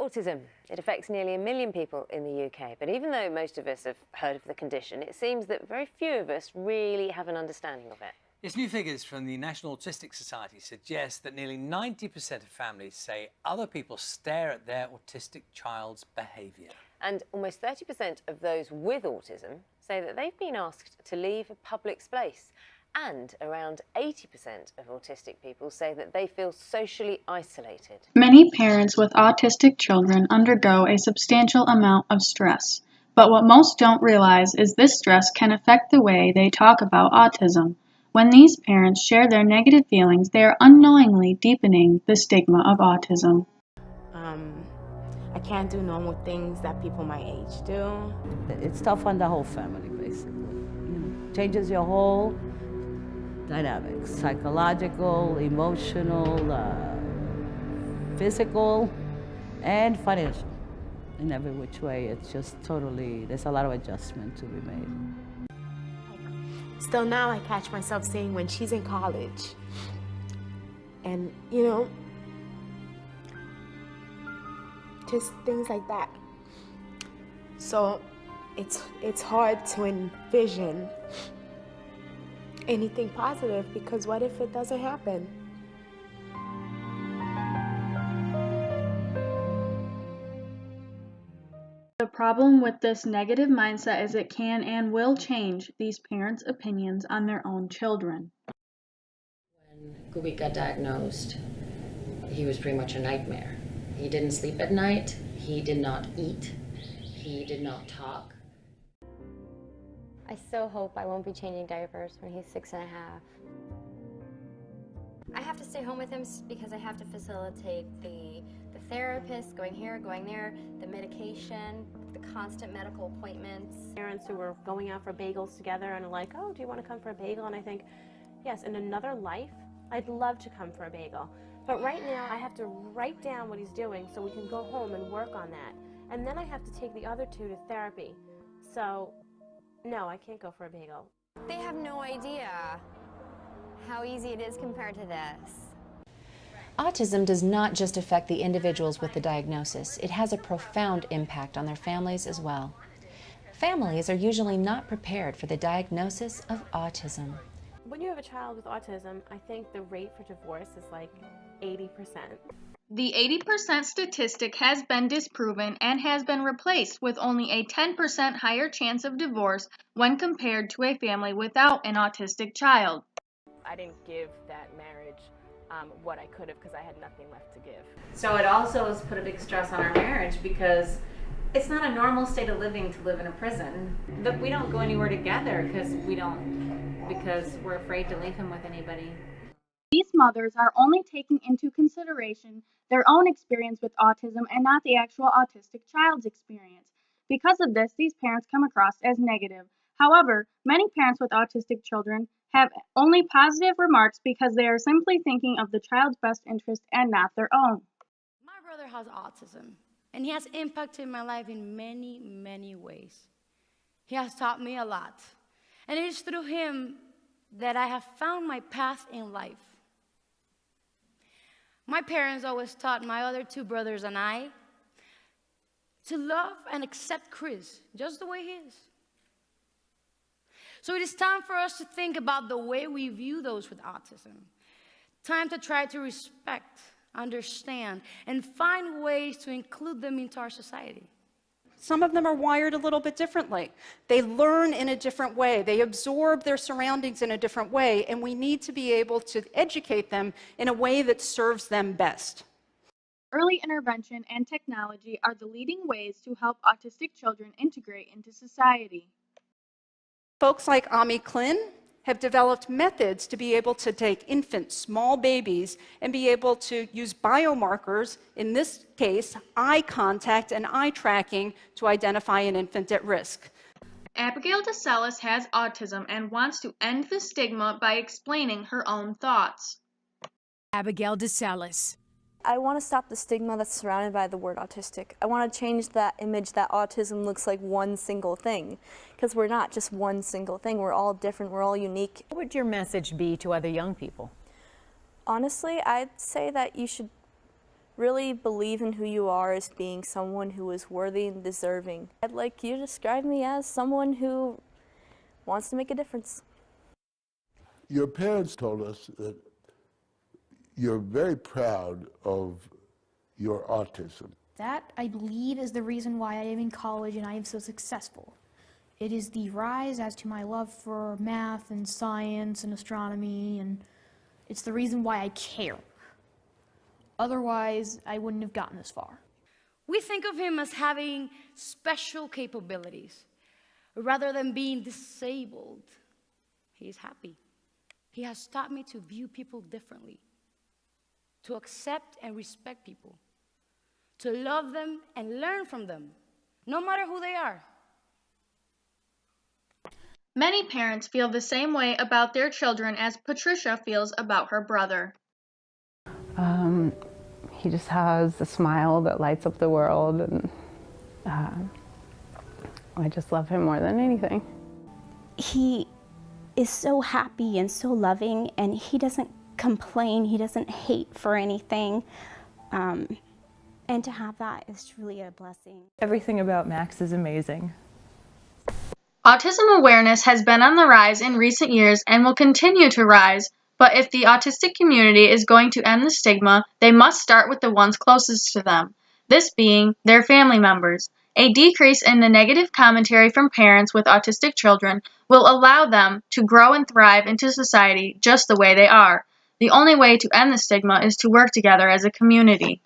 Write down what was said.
Autism. It affects nearly 1 million people in the UK, but even though most of us have heard of the condition, it seems that very few of us really have an understanding of it. Yes, new figures from the National Autistic Society suggest that nearly 90% of families say other people stare at their autistic child's behaviour. And almost 30% of those with autism say that they've been asked to leave a public space. And around 80% of autistic people say that they feel socially isolated. Many parents with autistic children undergo a substantial amount of stress. But what most don't realize is this stress can affect the way they talk about autism. When these parents share their negative feelings, they are unknowingly deepening the stigma of autism. I can't do normal things that people my age do. It's tough on the whole family, basically. Changes your whole dynamics, psychological, emotional, physical, and financial. In every which way, it's just totally, there's a lot of adjustment to be made. Still now I catch myself saying when she's in college, and just things like that. So it's hard to envision anything positive, because what if it doesn't happen? The problem with this negative mindset is it can and will change these parents' opinions on their own children. When Gubik got diagnosed, he was pretty much a nightmare. He didn't sleep at night, he did not eat, he did not talk. I so hope I won't be changing diapers when he's 6 1/2. I have to stay home with him because I have to facilitate the therapist, going here, going there, the medication, the constant medical appointments. Parents who were going out for bagels together and are like, oh, do you want to come for a bagel? And I think, yes, in another life, I'd love to come for a bagel. But right now, I have to write down what he's doing so we can go home and work on that. And then I have to take the other two to therapy. So, no, I can't go for a bagel. They have no idea how easy it is compared to this. Autism does not just affect the individuals with the diagnosis. It has a profound impact on their families as well. Families are usually not prepared for the diagnosis of autism. When you have a child with autism, I think the rate for divorce is like 80%. The 80% statistic has been disproven and has been replaced with only a 10% higher chance of divorce when compared to a family without an autistic child. I didn't give that marriage what I could have because I had nothing left to give. So it also has put a big stress on our marriage because it's not a normal state of living to live in a prison. But we don't go anywhere together because we're afraid to leave him with anybody. These mothers are only taking into consideration their own experience with autism and not the actual autistic child's experience. Because of this, these parents come across as negative. However, many parents with autistic children have only positive remarks because they are simply thinking of the child's best interest and not their own. My brother has autism, and he has impacted my life in many, many ways. He has taught me a lot, and it is through him that I have found my path in life. My parents always taught my other two brothers and I to love and accept Chris just the way he is. So it is time for us to think about the way we view those with autism. Time to try to respect, understand, and find ways to include them into our society. Some of them are wired a little bit differently. They learn in a different way. They absorb their surroundings in a different way, and we need to be able to educate them in a way that serves them best. Early intervention and technology are the leading ways to help autistic children integrate into society. Folks like Ami Klin have developed methods to be able to take infants, small babies, and be able to use biomarkers, in this case, eye contact and eye tracking, to identify an infant at risk. Abigail DeSalis has autism and wants to end the stigma by explaining her own thoughts. Abigail DeSalis. I want to stop the stigma that's surrounded by the word autistic. I want to change that image that autism looks like one single thing, because we're not just one single thing. We're all different. We're all unique. What would your message be to other young people? Honestly, I'd say that you should Really believe in who you are as being someone who is worthy and deserving. I'd like you to describe me as someone who wants to make a difference. Your parents told us that you're very proud of your autism. That, I believe, is the reason why I am in college and I am so successful. It is the rise as to my love for math and science and astronomy, and it's the reason why I care. Otherwise, I wouldn't have gotten this far. We think of him as having special capabilities. Rather than being disabled, he is happy. He has taught me to view people differently, to accept and respect people, to love them and learn from them, no matter who they are. Many parents feel the same way about their children as Patricia feels about her brother. He just has a smile that lights up the world, and I just love him more than anything. He is so happy and so loving, and he doesn't complain, he doesn't hate for anything. And to have that is truly a blessing. Everything about Max is amazing. Autism awareness has been on the rise in recent years and will continue to rise, but if the autistic community is going to end the stigma, they must start with the ones closest to them, this being their family members. A decrease in the negative commentary from parents with autistic children will allow them to grow and thrive into society just the way they are. The only way to end the stigma is to work together as a community.